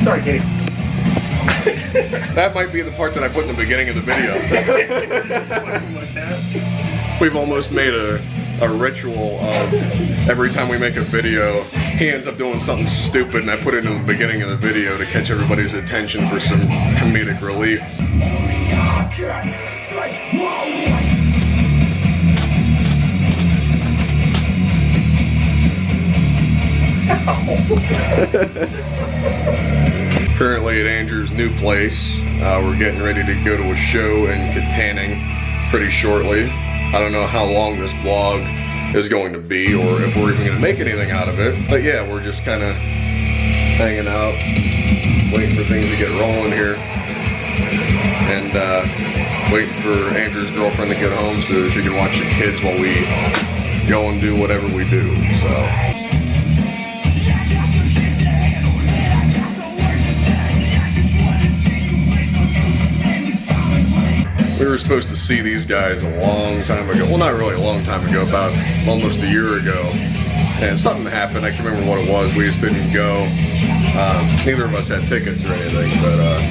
Sorry, Katie. That might be the part that I put in the beginning of the video. We've almost made a ritual of every time we make a video, he ends up doing something stupid and I put it in the beginning of the video to catch everybody's attention for some comedic relief. Currently at Andrew's new place, we're getting ready to go to a show in Kittanning pretty shortly. I don't know how long this vlog is going to be or if we're even going to make anything out of it. But yeah, we're just kind of hanging out, waiting for things to get rolling here. And waiting for Andrew's girlfriend to get home so she can watch the kids while we go and do whatever we do. So. We were supposed to see these guys a long time ago. Well, not really a long time ago, about almost a year ago. And something happened, I can't remember what it was, we just didn't go. Neither of us had tickets or anything, but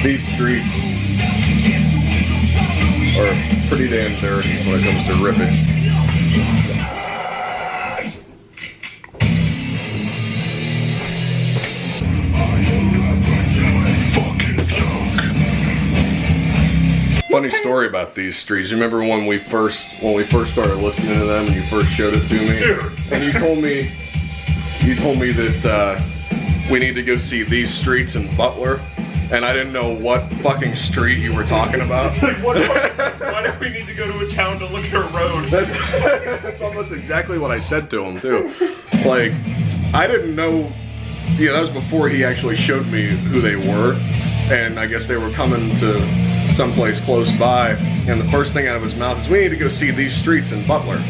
these streets are pretty damn dirty when it comes to rippage. Funny story about these streets. You remember when we first started listening to them and you first showed it to me? Dude. And you told me that we need to go see these streets in Butler, and I didn't know what fucking street you were talking about. Like, why do we need to go to a town to look at a road? That's almost exactly what I said to him too. Like, I didn't know. Yeah, that was before he actually showed me who they were, and I guess they were coming to someplace close by, and the first thing out of his mouth is, we need to go see these streets in Butler.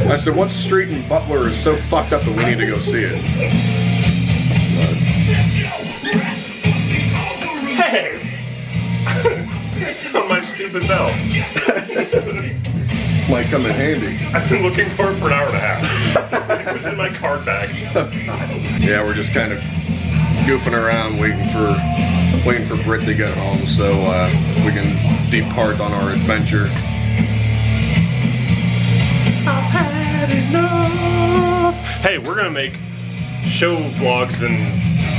I said, what street in Butler is so fucked up that we need to go see it? Hey! It's on my stupid belt. Might come in handy. I've been looking for it for an hour and a half. It was in my card bag. Yeah, we're just kind of goofing around waiting for Britt to get home so we can depart on our adventure. I've had enough. Hey, we're gonna make show vlogs and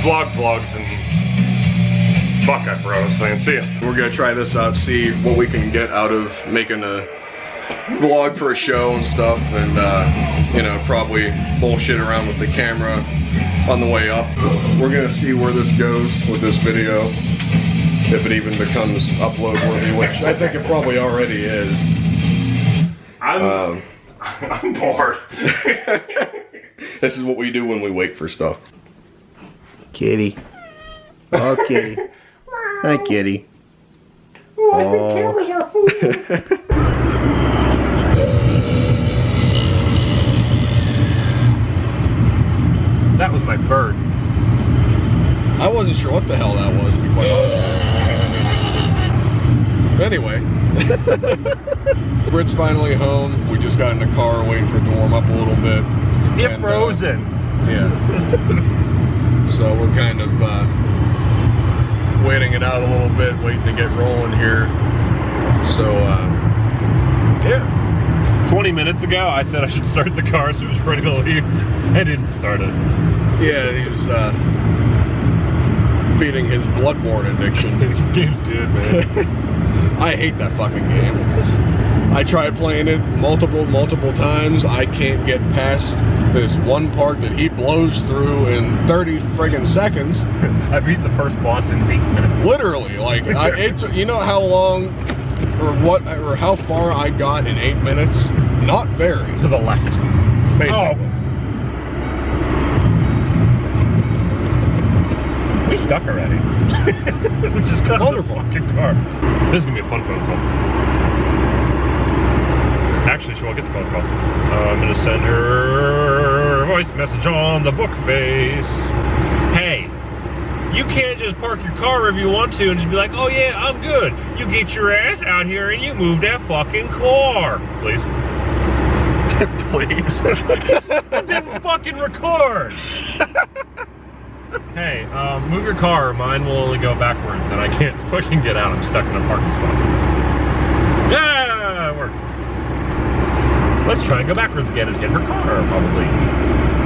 vlogs and fuck, I forgot what I was saying. See ya. We're gonna try this out, see what we can get out of making a vlog for a show and stuff, and you know, probably bullshit around with the camera on the way up. We're gonna see where this goes with this video, if it even becomes upload worthy, which I think it probably already is. I'm bored. This is what we do when we wait for stuff. Kitty. Oh, Kitty. Hi, Kitty. Oh, I think cameras are food. That was my bird. I wasn't sure what the hell that was, to be quite honest. Anyway, Britt's finally home. We just got in the car waiting for it to warm up a little bit. It's frozen. Yeah. So we're kind of waiting it out a little bit, waiting to get rolling here. So, yeah. 20 minutes ago, I said I should start the car so it was ready to leave. I didn't start it. Yeah, he was feeding his Bloodborne addiction. The game's good, man. I hate that fucking game. I tried playing it multiple times. I can't get past this one part that he blows through in 30 friggin' seconds. I beat the first boss in 8 minutes. Literally, like, you know how long or how far I got in 8 minutes? Not very. To the left. Basically. Oh. We stuck already. We just got in the fucking car. This is gonna be a fun phone call. Actually, she won't get the phone call. I'm gonna send her a voice message on the book face. Hey, you can't just park your car wherever you want to and just be like, oh yeah, I'm good. You get your ass out here and you move that fucking car. Please. Please. It didn't fucking record. Hey, your car, mine will only go backwards, and I can't fucking get out. I'm stuck in a parking spot. Yeah, it worked. Let's try and go backwards again and hit her car, probably.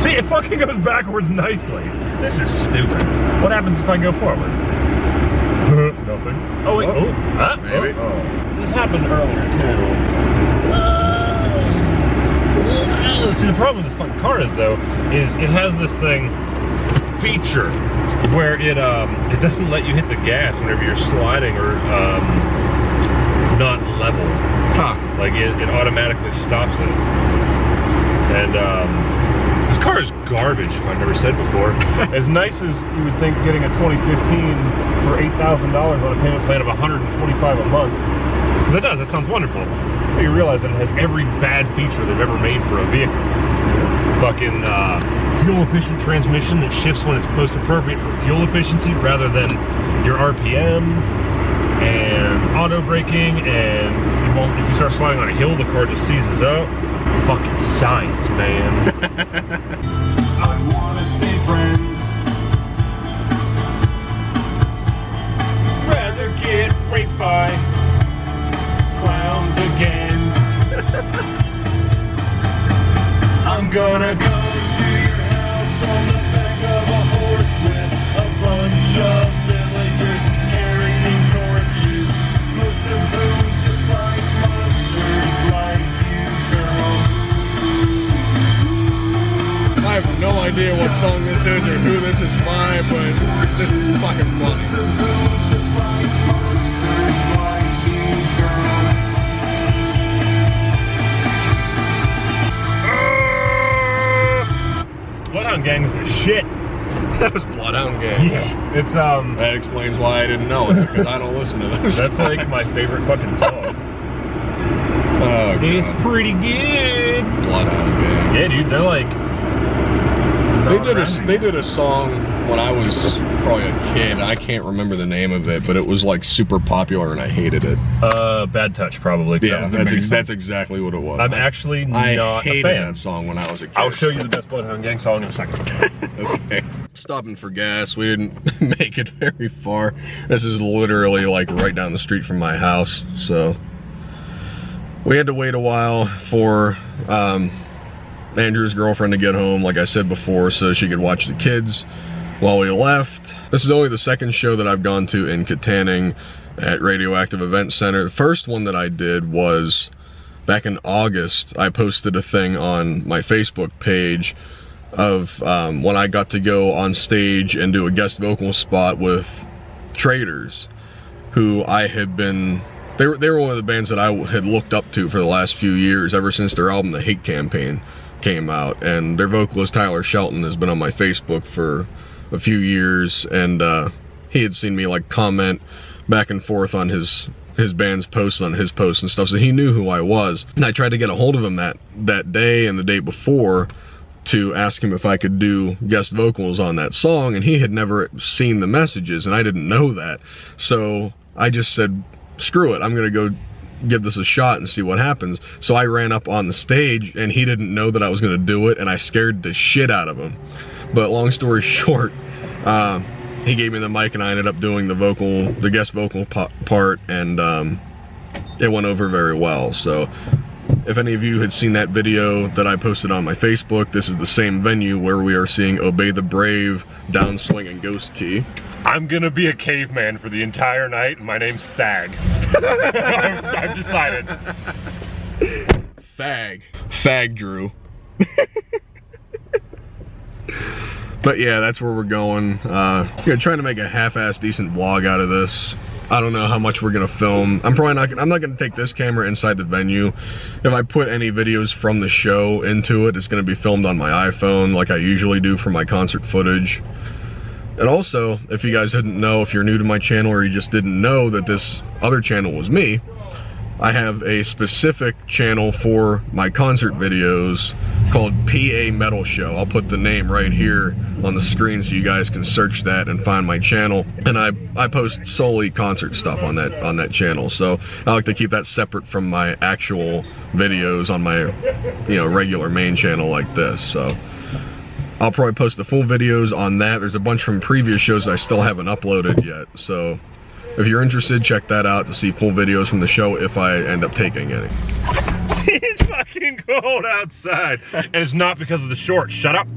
See, it fucking goes backwards nicely. This is stupid. What happens if I go forward? Nothing. Oh, wait. Oh, huh? Maybe. Oh. This happened earlier, too. See, the problem with this fucking car is, though, is it has this feature where it doesn't let you hit the gas whenever you're sliding or not level. Huh. Like it automatically stops it. And this car is garbage, if I've never said before. As nice as you would think getting a 2015 for $8,000 on a payment plan of $125 a month. Because it does, that sounds wonderful. So you realize that it has every bad feature they've ever made for a vehicle. Fucking fuel efficient transmission that shifts when it's most appropriate for fuel efficiency rather than your RPMs, and auto braking, and if you start sliding on a hill, the car just seizes up. Fucking science, man. I wanna stay friends. Rather get raped by clowns again. I'm gonna go to your house on the back of a horse with a bunch of villagers carrying torches, most of whom just like monsters like you, girl. I have no idea what song this is or who this is by, but this is fucking funny. Just like monsters like you, girl. Bloodhound Gang's the shit. That was Bloodhound Gang. Yeah. It's That explains why I didn't know it, because I don't listen to those. that's like my favorite fucking song. Oh, God. It's pretty good. Bloodhound Gang. Yeah, dude, they're like They did a song when I was probably a kid. I can't remember the name of it, but it was like super popular and I hated it. Bad Touch, probably. 'Cause that Yeah, was their main song. that's exactly what it was. I'm actually not I a hated fan. that song when I was a kid. I'll show you the best Bloodhound Gang song in a second. Okay. Stopping for gas. We didn't make it very far. This is literally like right down the street from my house. So we had to wait a while for Andrew's girlfriend to get home, like I said before, so she could watch the kids while we left. This is only the second show that I've gone to in Kittanning at Radioactive Event Center. The first one that I did was back in August. I posted a thing on my Facebook page of when I got to go on stage and do a guest vocal spot with Traders, who I had been, they were one of the bands that I had looked up to for the last few years, ever since their album The Hate Campaign came out. And their vocalist Tyler Shelton has been on my Facebook for a few years, and he had seen me like comment back and forth on his band's posts on his posts and stuff, so he knew who I was. And I tried to get a hold of him that day and the day before to ask him if I could do guest vocals on that song, and he had never seen the messages, and I didn't know that. So I just said, screw it, I'm gonna go give this a shot and see what happens. So I ran up on the stage, and he didn't know that I was gonna do it, and I scared the shit out of him. But long story short, he gave me the mic and I ended up doing the guest vocal part, and it went over very well. So if any of you had seen that video that I posted on my Facebook, this is the same venue where we are seeing Obey the Brave, Downswing, and Ghost Key. I'm gonna be a caveman for the entire night, and my name's Thag. I've decided. Thag Drew. But yeah, that's where we're going. Trying to make a half-ass decent vlog out of this. I don't know how much we're gonna film. I'm not gonna take this camera inside the venue. If I put any videos from the show into it, it's gonna be filmed on my iPhone like I usually do for my concert footage. And also, if you guys didn't know, if you're new to my channel or you just didn't know that this other channel was me, I have a specific channel for my concert videos called PA Metal Show. I'll put the name right here on the screen so you guys can search that and find my channel. And I post solely concert stuff on that channel. So I like to keep that separate from my actual videos on my regular main channel like this. So I'll probably post the full videos on that. There's a bunch from previous shows that I still haven't uploaded yet. So if you're interested, check that out to see full videos from the show if I end up taking any. It's fucking cold outside. And it's not because of the shorts. Shut up.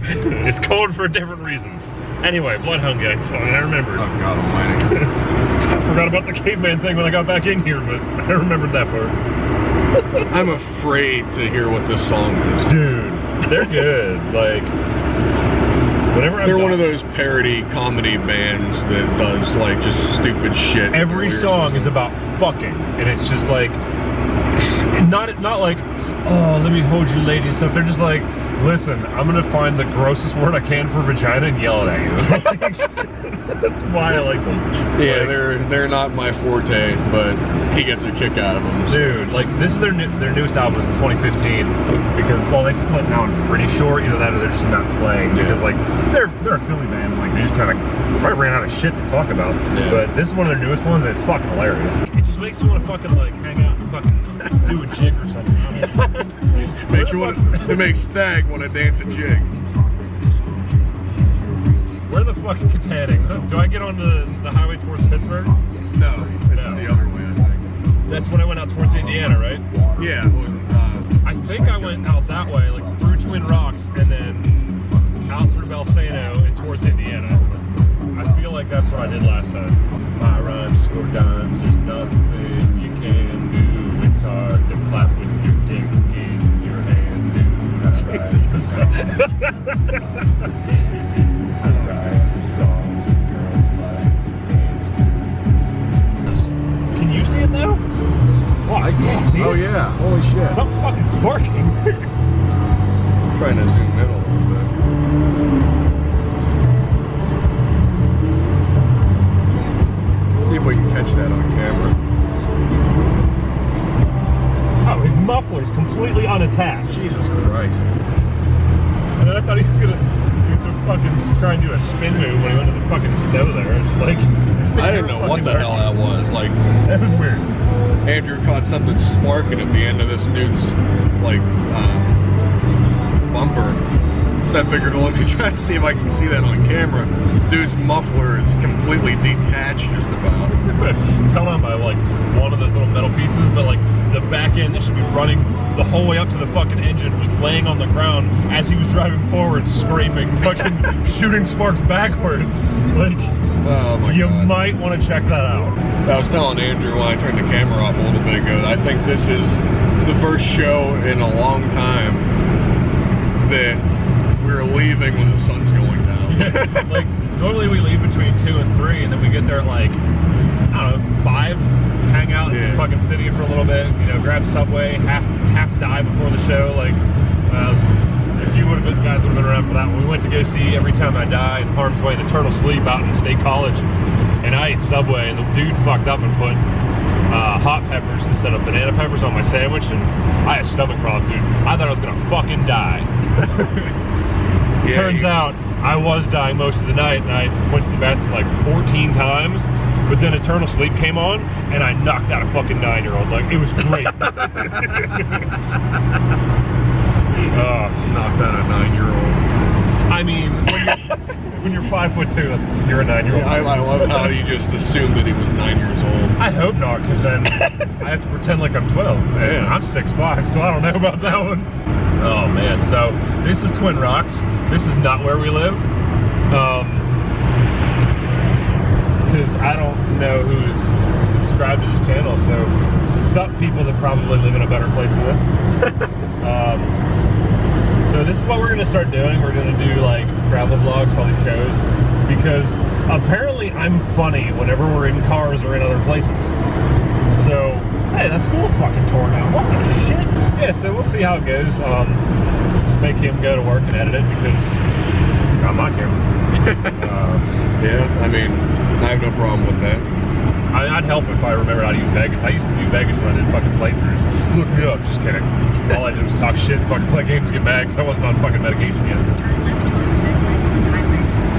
It's cold for different reasons. Anyway, Bloodhound Gang song, I remembered. Oh, God almighty. I forgot about the caveman thing when I got back in here, but I remembered that part. I'm afraid to hear what this song is. Dude, they're good. Like, whenever They're one of those parody comedy bands that does like just stupid shit. Every song is about fucking, and it's just like, not like, oh, let me hold you lady and stuff. They're just like, listen, I'm gonna find the grossest word I can for vagina and yell it at you. That's why I like them. Yeah, like, they're not my forte, but he gets a kick out of them. So. Dude, like this is their newest album was in 2015 because well they split now I'm pretty sure either that or they're just not playing because like they're a Philly band and like they just kind of probably ran out of shit to talk about. Yeah. But this is one of their newest ones and it's fucking hilarious. It just makes you want to fucking like hang out and fucking do a jig or something. It makes Stag want to dance a jig. Where the fuck's Kittanning? Do I get on the highway towards Pittsburgh? No, it's the other way, I think. That's when I went out towards Indiana, right? Yeah. I think I went out that way, like through Twin Rocks, and then out through Balsano and towards Indiana. I feel like that's what I did last time. My rhymes score dimes, there's nothing you can do. It's hard to clap with your dick in your hand, dude. Jesus Can you see it now? Oh, I can't see it. Oh yeah, holy shit. Something's fucking sparking. I'm trying to zoom in a little bit. See if we can catch that on camera. Oh, his muffler's completely unattached. Jesus Christ. And then I thought he was gonna fucking try and do a spin move when he went to the fucking snow there. It's like I didn't know what the hell that was. Like that was weird. Andrew caught something sparking at the end of this dude's like bumper. So I figured, well, let me try to see if I can see that on camera. Dude's muffler is completely detached just about. Tell him by like one of those little metal pieces, but like the back end that should be running the whole way up to the fucking engine was laying on the ground as he was driving forward, screaming, fucking shooting sparks backwards. Like, oh my you God. might want to check that out. I was telling Andrew when I turned the camera off a little bit ago, I think this is the first show in a long time that we're leaving when the sun's going down. Like, normally we leave between 2 and 3, and then we get there at like, I don't know, 5, hang out in the fucking city for a little bit, you know, grab Subway, half die before the show. Like, if you guys would have been around for that one, we went to go see Every Time I Die in Harm's Way, the Turtle Sleep out in State College, and I ate Subway, and the dude fucked up and put hot peppers instead of banana peppers on my sandwich, and I had stomach problems, dude. I thought I was gonna fucking die. Turns out I was dying most of the night, and I went to the bathroom like 14 times, but then Eternal Sleep came on, and I knocked out a fucking 9-year-old. Like, it was great. Knocked out a 9-year-old. I mean, when you're 5'2", you're a 9-year-old. Yeah, I love how you just assumed that he was 9 years old. I hope not, because then I have to pretend like I'm 12. And I'm 6'5", so I don't know about that one. Oh man, so this is Twin Rocks. This is not where we live. Because I don't know who's subscribed to this channel, so some people that probably live in a better place than this. So this is what we're going to start doing. We're going to do like travel vlogs, all these shows, because apparently I'm funny whenever we're in cars or in other places. So, hey, that school's fucking torn down. What the shit? Yeah, so we'll see how it goes. Make him go to work and edit it because it's not my camera. Yeah, I mean, I have no problem with that. I'd help if I remembered how to use Vegas. I used to do Vegas when I did fucking playthroughs. Look me up, just kidding. All I did was talk shit and fucking play games and get mad because I wasn't on fucking medication yet.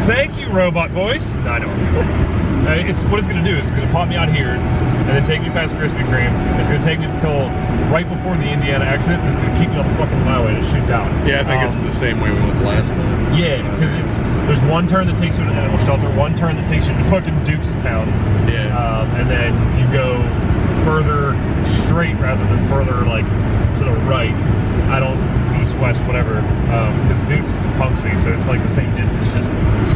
Thank you, robot voice. No, I don't. It's what it's going to do is it's going to pop me out here and then take me past Krispy Kreme. It's going to take me until right before the Indiana exit. And it's going to keep me on the fucking highway and it shoots out. Yeah, I think it's the same way we went last time. Yeah, because there's one turn that takes you to an animal shelter, one turn that takes you to fucking Dukestown. Yeah. And then you go further straight rather than further like to the right. I don't east, west, whatever. Because Duke's is Punxsutawney, so it's like the same distance, just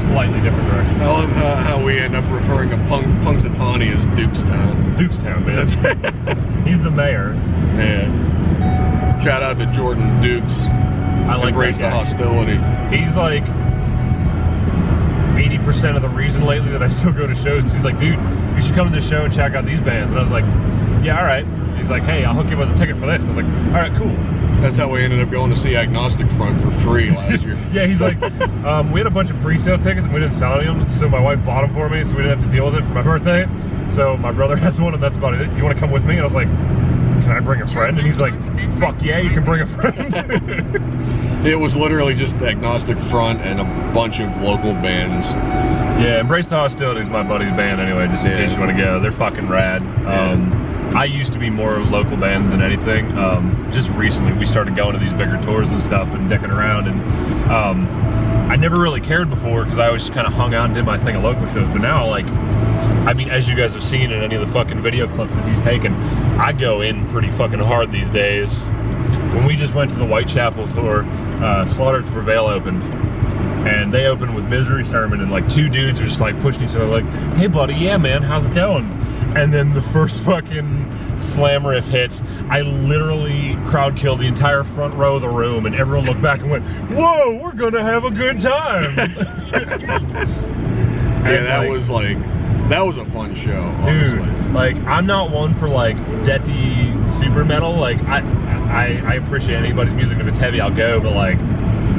slightly different direction. I love how we end up referring to Punxsutawney as Dukestown. Dukestown, man. He's the mayor. Yeah. Shout out to Jordan Dukes. I like Embrace that the guy. hostility. He's like 80% of the reason lately that I still go to shows. He's like, dude, you should come to this show and check out these bands. And I was like, yeah, all right. He's like, hey, I'll hook you with a ticket for this. And I was like, all right, cool. That's how we ended up going to see Agnostic Front for free last year. Yeah, he's like, we had a bunch of pre-sale tickets and we didn't sell any of them, so my wife bought them for me, so we didn't have to deal with it for my birthday. So my brother has one, and that's about it. You want to come with me? And I was like, can I bring a friend? And he's like, fuck yeah, you can bring a friend. It was literally just Agnostic Front and a bunch of local bands. Yeah, Embrace the Hostility is my buddy's band anyway, just in case you want to go. They're fucking rad. I used to be more local bands than anything. Just recently we started going to these bigger tours and stuff and dicking around, and I never really cared before because I always just kind of hung out and did my thing at local shows. But now, like, I mean, as you guys have seen in any of the fucking video clips that he's taken, I go in pretty fucking hard these days. When we just went to the Whitechapel tour, Slaughter to Prevail opened. And they opened with Misery Sermon, and like two dudes were just like pushing each other like, hey buddy, yeah man, how's it going? And then the first fucking slam riff hits, I literally crowd killed the entire front row of the room, and everyone looked back and went, whoa, we're gonna have a good time. Yeah, that was a fun show, honestly. Dude, like, I'm not one for like deathy super metal. Like, I appreciate anybody's music. If it's heavy, I'll go, but like,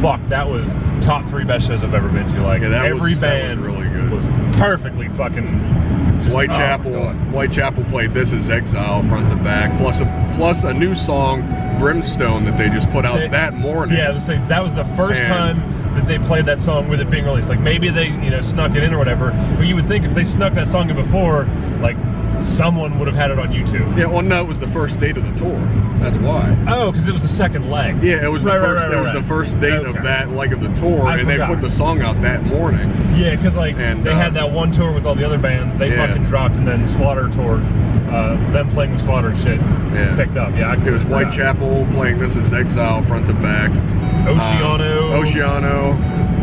fuck, that was top 3 best shows I've ever been to. Like, Yeah, every band that was really good. was perfectly fucking just, Whitechapel played This Is Exile front to back, plus a new song, Brimstone, that they just put out that morning. Yeah, that was the first time that they played that song with it being released. Like, maybe they, snuck it in or whatever, but you would think if they snuck that song in before, like, someone would have had it on YouTube. Yeah, well, no, it was the first date of the tour. That's why. Oh, because it was the second leg. Yeah, it was the first date of that leg of the tour, and they put the song out that morning. Yeah, because like they had that one tour with all the other bands. They fucking dropped, and then Slaughter tour, them playing with Slaughter and shit picked up. Yeah, it was Whitechapel playing This Is Exile front to back. Oceano,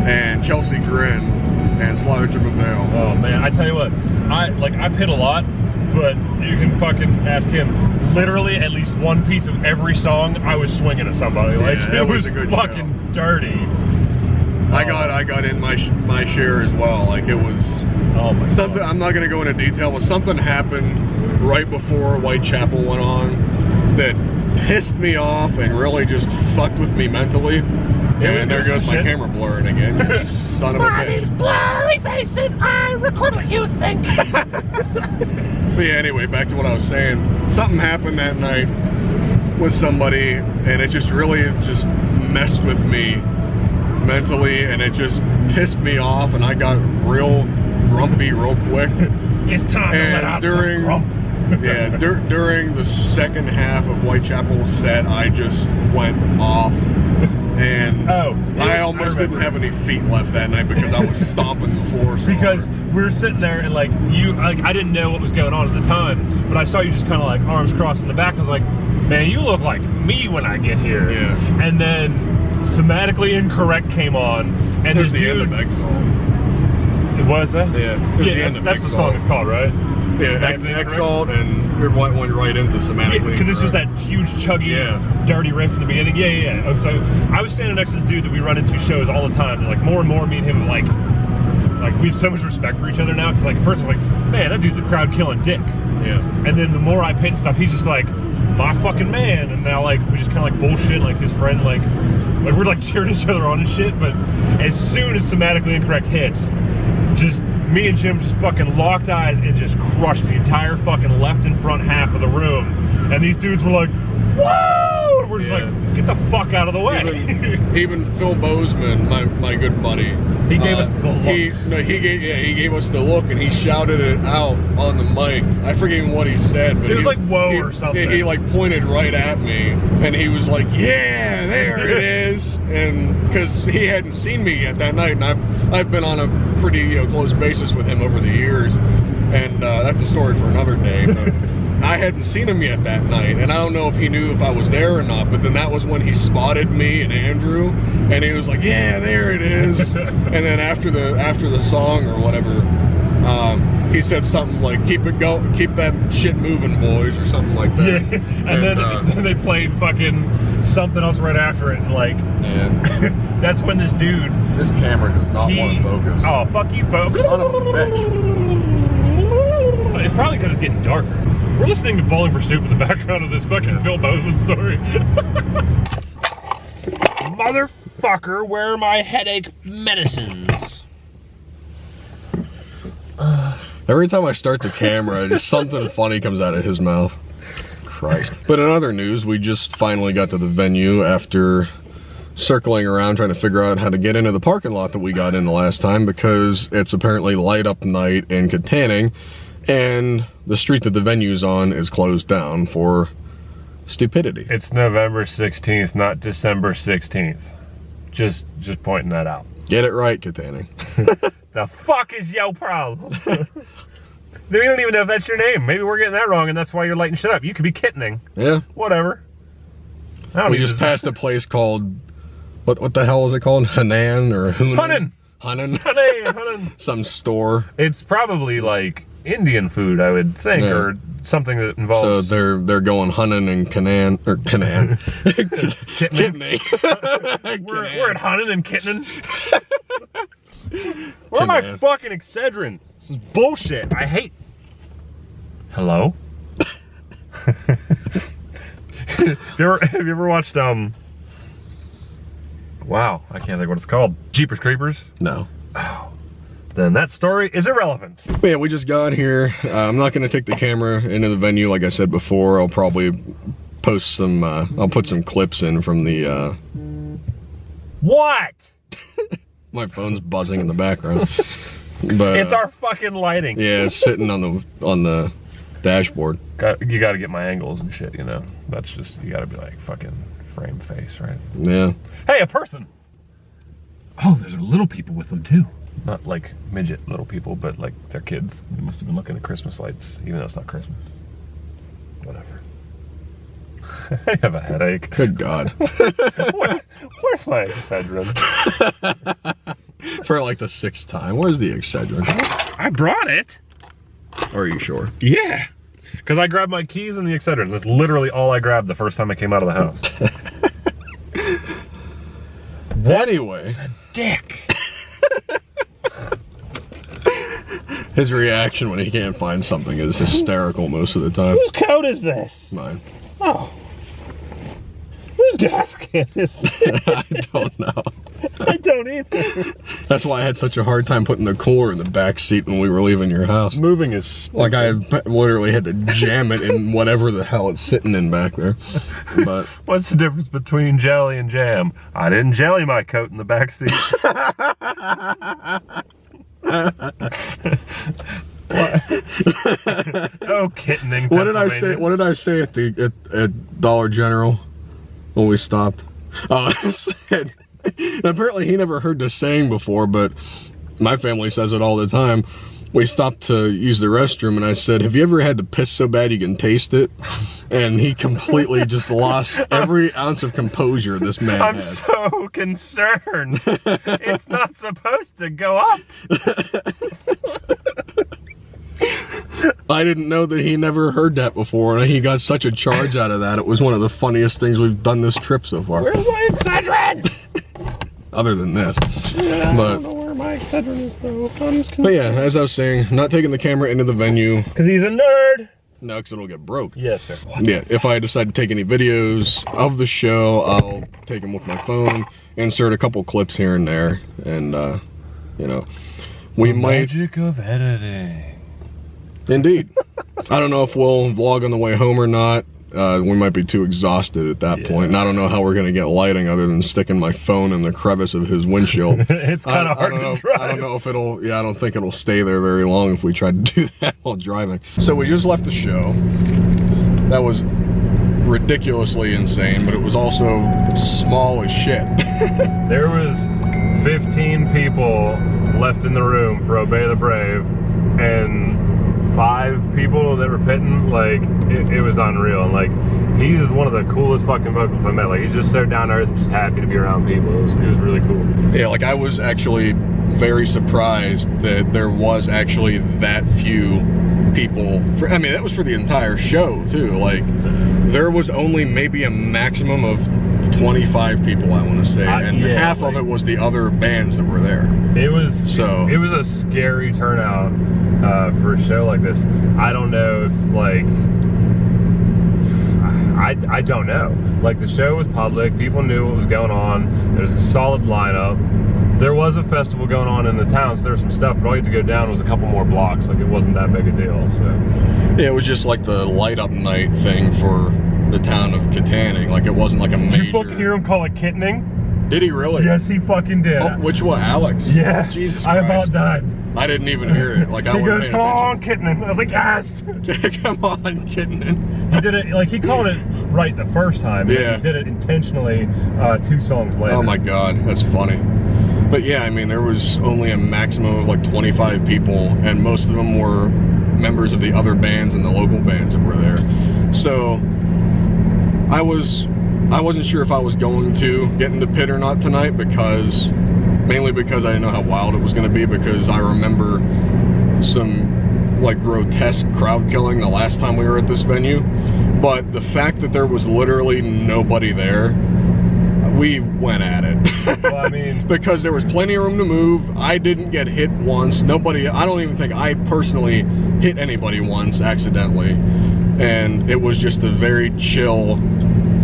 and Chelsea Grin, and Slaughter to Prevail. Oh man, I tell you what, I pit a lot. But you can fucking ask him. Literally, at least one piece of every song, I was swinging at somebody. Like, it was a good fucking show. Dirty. I got in my share as well. Like, it was something. God. I'm not gonna go into detail, but something happened right before Whitechapel went on that pissed me off and really just fucked with me mentally. And there goes my camera blurring again. You son of a bitch. Blurry facing, I record what you think. But yeah, anyway, back to what I was saying. Something happened that night with somebody, and it just really just messed with me mentally, and it just pissed me off, and I got real grumpy real quick. It's time to let out some grump. Yeah, during the second half of Whitechapel's set, I just went off. And I almost didn't have any feet left that night because I was stomping the floor so because hard. we were sitting there and like I didn't know what was going on at the time, but I saw you just kind of like arms crossed in the back. I was like, man, you look like me when I get here. Yeah. And then Somatically Incorrect came on, and there's this the dude. end of Exalt. What is that? Yeah. That's the song it's called, right? Yeah, Exalt, and we went right into Somatically. Because it's just that huge, chuggy, dirty riff in the beginning. Yeah. Oh, so I was standing next to this dude that we run into shows all the time. And like more and more, me and him like we have so much respect for each other now. Because like at first I was like, man, that dude's a crowd killing dick. Yeah. And then the more I pit and stuff, he's just like, my fucking man. And now like we just kind of like bullshit, like his friend, like we're like cheering each other on and shit. But as soon as Somatically Incorrect hits, just me and Jim just fucking locked eyes and just crushed the entire fucking left and front half of the room. And these dudes were like, whoa! and we're just like, get the fuck out of the way. Even Phil Bozeman, my good buddy, he gave us the look. He gave us the look, and he shouted it out on the mic. I forget even what he said, but it was like whoa or something. He like pointed right at me, and he was like, "Yeah, there it is," and because he hadn't seen me yet that night, and I've been on a pretty close basis with him over the years, and that's a story for another day. But I hadn't seen him yet that night, and I don't know if he knew if I was there or not, but then that was when he spotted me and Andrew, and he was like, "Yeah, there it is." And then after the song or whatever, he said something like, "Keep it going, keep that shit moving, boys," or something like that. Yeah. And then they played fucking something else right after it, and like, that's when this dude... This camera does not want to focus. Oh, fuck you, folks. Son of a bitch. It's probably because it's getting darker. We're listening to Bowling for Soup in the background of this fucking Phil Bozeman story. Motherfucker, where are my headache medicines? Every time I start the camera, just something funny comes out of his mouth. Christ. But in other news, we just finally got to the venue after circling around trying to figure out how to get into the parking lot that we got in the last time, because it's apparently light up night in Kittanning, and the street that the venue's on is closed down for stupidity. It's November 16th, not December 16th. Just pointing that out. Get it right, Kittanning. The fuck is your problem? We don't even know if that's your name. Maybe we're getting that wrong, and that's why you're lighting shit up. You could be Kittanning. Yeah. Whatever. We just passed a place called, what the hell is it called? Hanan or Hunan? Hunan. Some store. It's probably like Indian food, I would think, or something that involves... So they're going Hunan and Canaan. Kittanning. We're at Hunan and Kittanning. Where are my fucking Excedrin? This is bullshit. I hate... Hello? Have you ever watched, wow, I can't think what it's called. Jeepers Creepers? No. Oh. Then that story is irrelevant. Yeah, we just got here. I'm not going to take the camera into the venue like I said before. I'll probably post some, I'll put some clips in from the, What? My phone's buzzing in the background. But it's our fucking lighting. Yeah, it's sitting on the dashboard. You gotta get my angles and shit, That's just, you gotta be like fucking frame face, right? Yeah. Hey, a person! Oh, there's little people with them too. Not like midget little people, but like they're kids. They must have been looking at Christmas lights, even though it's not Christmas. Whatever. I have a headache. Good God. Where's my Excedrin? For like the 6th time. Where's the Excedrin? I brought it. Are you sure? Yeah. Because I grabbed my keys and the Excedrin. That's literally all I grabbed the first time I came out of the house. Anyway. A dick. His reaction when he can't find something is hysterical most of the time. Whose coat is this? Mine. Oh. Whose gas can is this? I don't know. I don't either. That's why I had such a hard time putting the cooler in the back seat when we were leaving your house. Moving is stupid. Like I literally had to jam it in whatever the hell it's sitting in back there. But what's the difference between jelly and jam? I didn't jelly my coat in the back seat. Oh, Kittanning. What did I say? What did I say at Dollar General when we stopped? Oh, I said. Apparently, he never heard this saying before, but my family says it all the time. We stopped to use the restroom, and I said, "Have you ever had to piss so bad you can taste it?" And he completely just lost every ounce of composure this man I'm had. so concerned. It's not supposed to go up. I didn't know that he never heard that before, and he got such a charge out of that. It was one of the funniest things we've done this trip so far. Where's my Excedrin? Other than this. Yeah, but, I don't know where my Excedrin is though. But yeah, as I was saying, not taking the camera into the venue. Because he's a nerd. No, because it'll get broke. Yes, sir. Yeah, if I decide to take any videos of the show, I'll take them with my phone, insert a couple clips here and there, and, we might... Magic of editing. Indeed. I don't know if we'll vlog on the way home or not. we might be too exhausted at that point. And I don't know how we're gonna get lighting other than sticking my phone in the crevice of his windshield. It's kind of hard to drive. I don't know if it'll, I don't think it'll stay there very long if we try to do that while driving. So we just left the show. That was ridiculously insane, but it was also small as shit. There was 15 people left in the room for Obey the Brave, and 5 people that were pitting. Like, it was unreal. And like, he's one of the coolest fucking vocalists I met. Like, he's just so down to earth and just happy to be around people. It was really cool. Yeah, like I was actually very surprised that there was actually that few people. I mean, that was for the entire show too. Like, there was only maybe a maximum of 25 people, I want to say, and half of it was the other bands that were there. It was a scary turnout for a show like this. I don't know if like I don't know. Like, the show was public, people knew what was going on. There was a solid lineup. There was a festival going on in the town, so there was some stuff, but all you had to go down was a couple more blocks. Like, it wasn't that big a deal. So yeah, it was just like the light up night thing for the town of Kittanning. Like, it wasn't like a major... Did you fucking hear him call it Kittanning? Did he really? Yes, he fucking did. Oh, which one, Alex? Yeah. Jesus Christ. I about died. I didn't even hear it. Like, he goes, come on, Kittanning. I was like, yes. Come on, Kittanning. He did it, like, he called it right the first time. Yeah. He did it intentionally 2 songs later. Oh my God, that's funny. But yeah, I mean, there was only a maximum of like 25 people, and most of them were members of the other bands and the local bands that were there. So I wasn't sure if I was going to get in the pit or not tonight, mainly because I didn't know how wild it was going to be, because I remember some like grotesque crowd killing the last time we were at this venue. But the fact that there was literally nobody there, we went at it. Well, I mean, because there was plenty of room to move. I didn't get hit once. I don't even think I personally hit anybody once accidentally. And it was just a very chill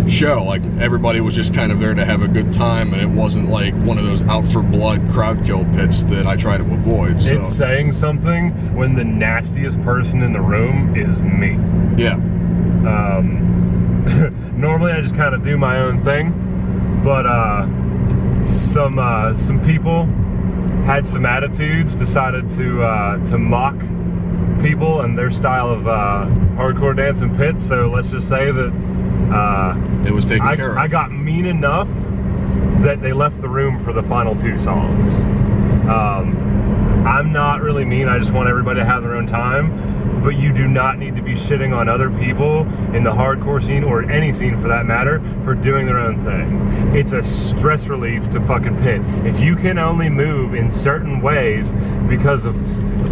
show. Like, everybody was just kind of there to have a good time, and it wasn't like one of those out for blood crowd kill pits that I try to avoid. So. It's saying something when the nastiest person in the room is me. Yeah. Normally I just kind of do my own thing, but some people had some attitudes, decided to mock people and their style of hardcore dance and pit. So let's just say that it was taken care of. I got mean enough that they left the room for the final 2 songs. I'm not really mean, I just want everybody to have their own time. But you do not need to be shitting on other people in the hardcore scene, or any scene for that matter, for doing their own thing. It's a stress relief to fucking pit. If you can only move in certain ways because of,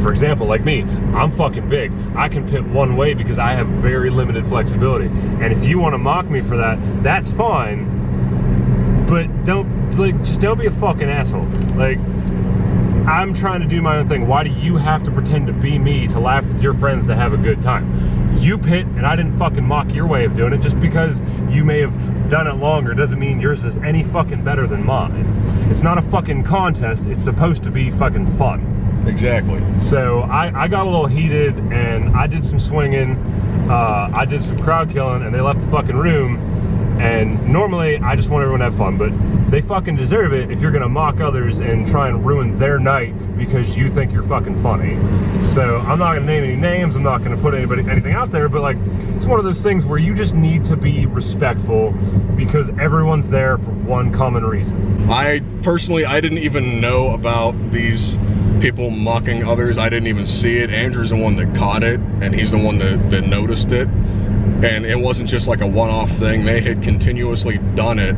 for example, like me, I'm fucking big. I can pit one way because I have very limited flexibility. And if you want to mock me for that, that's fine. But just don't be a fucking asshole. Like, I'm trying to do my own thing. Why do you have to pretend to be me to laugh with your friends to have a good time? You pit, and I didn't fucking mock your way of doing it. Just because you may have done it longer doesn't mean yours is any fucking better than mine. It's not a fucking contest. It's supposed to be fucking fun. Exactly. So I got a little heated, and I did some swinging. I did some crowd killing, and they left the fucking room. And normally I just want everyone to have fun, but they fucking deserve it if you're gonna mock others and try and ruin their night because you think you're fucking funny. So I'm not gonna name any names, I'm not gonna put anything out there, but like, it's one of those things where you just need to be respectful because everyone's there for one common reason. I didn't even know about these people mocking others. I didn't even see it. Andrew's the one that caught it, and he's the one that noticed it. And it wasn't just like a one-off thing. They had continuously done it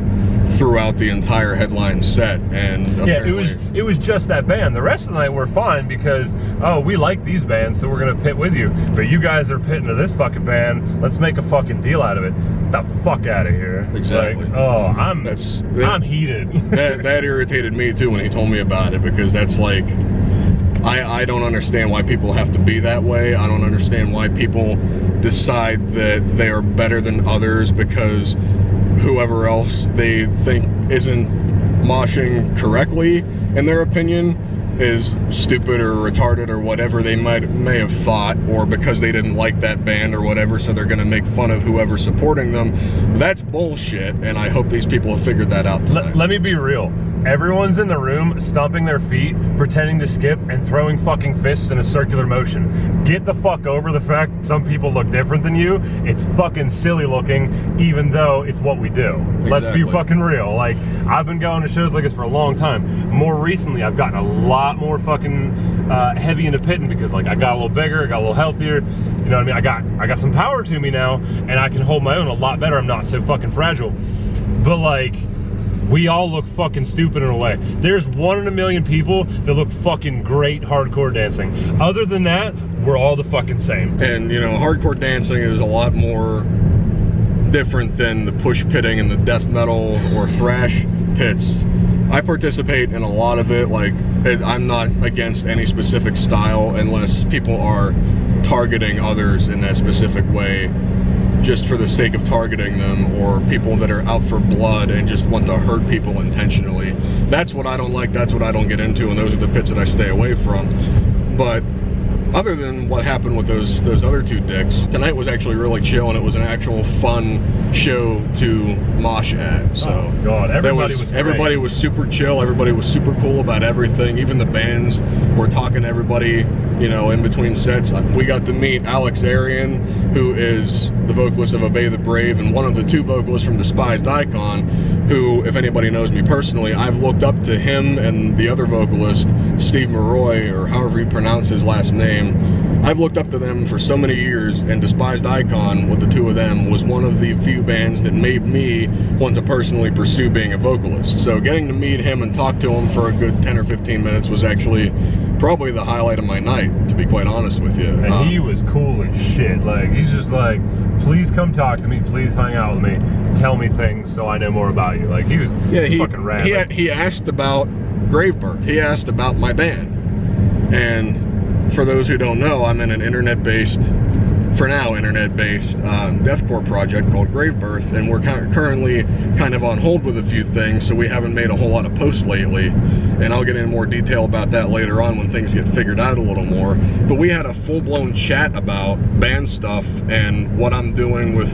throughout the entire headline set. And yeah, it was just that band. The rest of the night we're fine because, oh, we like these bands, so we're gonna pit with you. But you guys are pitting to this fucking band. Let's make a fucking deal out of it. Get the fuck out of here. Exactly. Like, oh, I'm heated. that irritated me too when he told me about it, because that's like, I don't understand why people have to be that way. I don't understand why people decide that they are better than others because whoever else they think isn't moshing correctly, in their opinion, is stupid or retarded or whatever they may have thought, or because they didn't like that band or whatever, so they're gonna make fun of whoever's supporting them. That's bullshit, and I hope these people have figured that out tonight. Let me be real. Everyone's in the room stomping their feet, pretending to skip, and throwing fucking fists in a circular motion. Get the fuck over the fact that some people look different than you. It's fucking silly looking, even though it's what we do. Exactly. Let's be fucking real. Like, I've been going to shows like this for a long time. More recently, I've gotten a lot more fucking heavy into pitting because, like, I got a little bigger, I got a little healthier. You know what I mean? I got some power to me now, and I can hold my own a lot better. I'm not so fucking fragile. But, like, we all look fucking stupid in a way. There's 1 in a million people that look fucking great hardcore dancing. Other than that, we're all the fucking same. And, you know, hardcore dancing is a lot more different than the push pitting and the death metal or thrash pits. I participate in a lot of it. Like, I'm not against any specific style unless people are targeting others in that specific way, just for the sake of targeting them, or people that are out for blood and just want to hurt people intentionally. That's what I don't like, that's what I don't get into, and those are the pits that I stay away from. But other than what happened with those other two dicks, tonight was actually really chill, and it was an actual fun show to mosh at. So oh God, everybody was super chill, everybody was super cool about everything. Even the bands were talking to everybody, you know, in between sets. We got to meet Alex Arian, who is the vocalist of Obey the Brave and one of the two vocalists from Despised Icon, who, if anybody knows me personally, I've looked up to him and the other vocalist, Steve Maroy, or however you pronounce his last name. I've looked up to them for so many years, and Despised Icon, with the two of them, was one of the few bands that made me want to personally pursue being a vocalist. So getting to meet him and talk to him for a good 10 or 15 minutes was actually probably the highlight of my night, to be quite honest with you. And he was cool as shit. Like, he's just like, please come talk to me, please hang out with me, tell me things so I know more about you. Like, he was fucking rad. He asked about Gravebirth. He asked about my band. And for those who don't know, I'm in an internet-based deathcore project called Gravebirth, and we're currently kind of on hold with a few things, so we haven't made a whole lot of posts lately, and I'll get into more detail about that later on when things get figured out a little more. But we had a full-blown chat about band stuff and what I'm doing with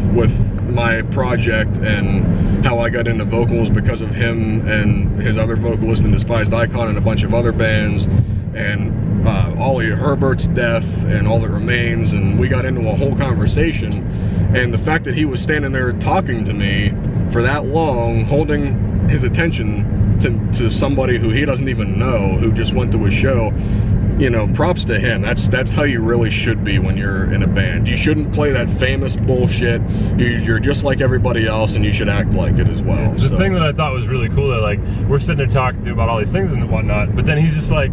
my project and how I got into vocals because of him and his other vocalist in Despised Icon and a bunch of other bands, and Ollie Herbert's death and All That Remains, and we got into a whole conversation. And the fact that he was standing there talking to me for that long, holding his attention to somebody who he doesn't even know, who just went to a show, you know, props to him. That's how you really should be when you're in a band. You shouldn't play that famous bullshit. You're just like everybody else, and you should act like it as well. The thing that I thought was really cool, that, like, we're sitting there talking to about all these things and whatnot, but then he's just like,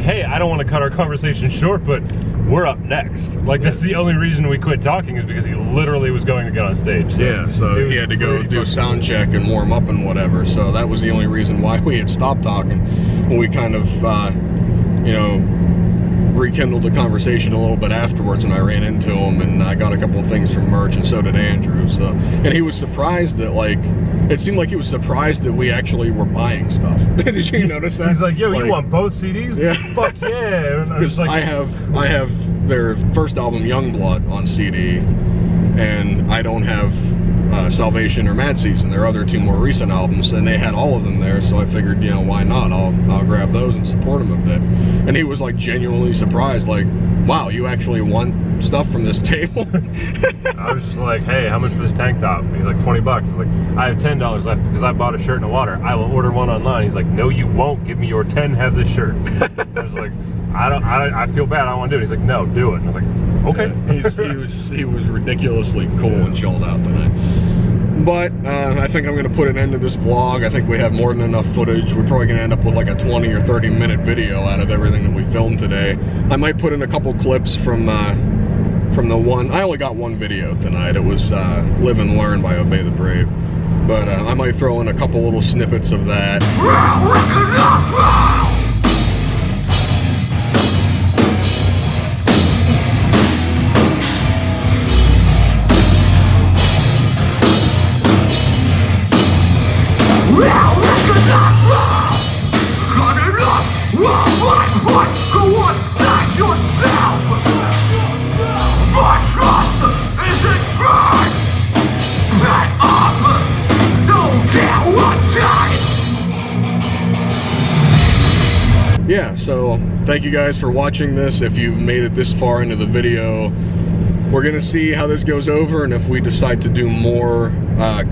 hey, I don't want to cut our conversation short, but we're up next. Like, that's the only reason we quit talking, is because he literally was going to get on stage. So yeah, so he had to go do a sound check and warm up and whatever. So that was the only reason why we had stopped talking. When we kind of, you know, rekindled the conversation a little bit afterwards, and I ran into him, and I got a couple of things from merch, and so did Andrew. So, and he was surprised that, like, it seemed like he was surprised that we actually were buying stuff. Did you notice that? He's like, yo, you want both CDs? Yeah. Fuck yeah. And I was like, I have their first album, Youngblood, on CD, and I don't have Salvation or Mad Season, their other two more recent albums, and they had all of them there, so I figured, you know, why not? I'll grab those and support them a bit. And he was, like, genuinely surprised, like, wow, you actually want stuff from this table? I was just like, hey, how much for this tank top? And he's like, $20. I was like, I have $10 left because I bought a shirt and a water. I will order one online. He's like, no, you won't. Give me your 10, have this shirt. I was like, I feel bad, I don't want to do it. He's like, no, do it. And I was like, okay. Yeah, he was ridiculously cool and chilled out tonight. But I think I'm going to put an end to this vlog. I think we have more than enough footage. We're probably going to end up with like a 20 or 30 minute video out of everything that we filmed today. I might put in a couple clips from the one. I only got one video tonight. It was Live and Learn by Obey the Brave. But I might throw in a couple little snippets of that. One side yourself. My trust isn't right. That up, don't get one time. Yeah, so thank you guys for watching this. If you've made it this far into the video, we're gonna see how this goes over and if we decide to do more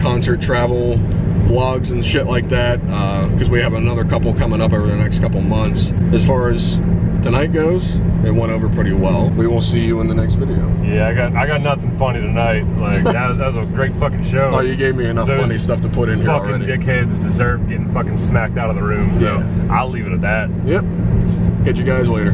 concert travel vlogs and shit like that, because we have another couple coming up over the next couple months. As far as tonight goes, it went over pretty well. We will see you in the next video. Yeah, I got nothing funny tonight. Like that was a great fucking show. Oh, you gave me enough Those funny stuff to put in here fucking already. dickheads deserve getting fucking smacked out of the room. So Yeah. I'll leave it at that. Yep. Catch you guys later.